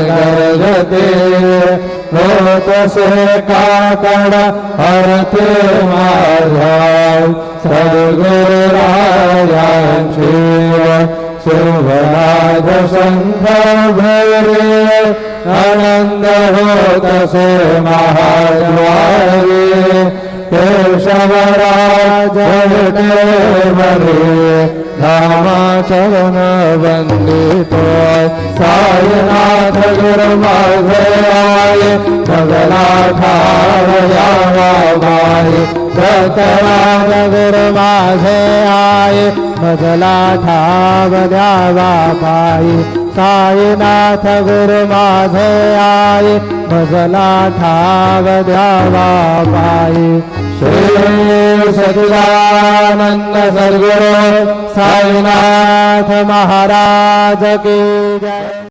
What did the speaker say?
गरजते होत से काकड हरते माझा सद्गुरु राजांची शुभराज संत भैरे आनंद होत से महाद्वारे केशवराज मरे धामा चरण वंदितो साईनाथ गुरु माझे आये भगला ठाव यावा माये सतराम गुरु माझे आये भगला ठाव द्यावा पायी साईनाथ गुरु माझे आये भगला ठाव द्यावा पायी श्री सच्चिदानंद सद्गुरु साईनाथ महाराज की जय।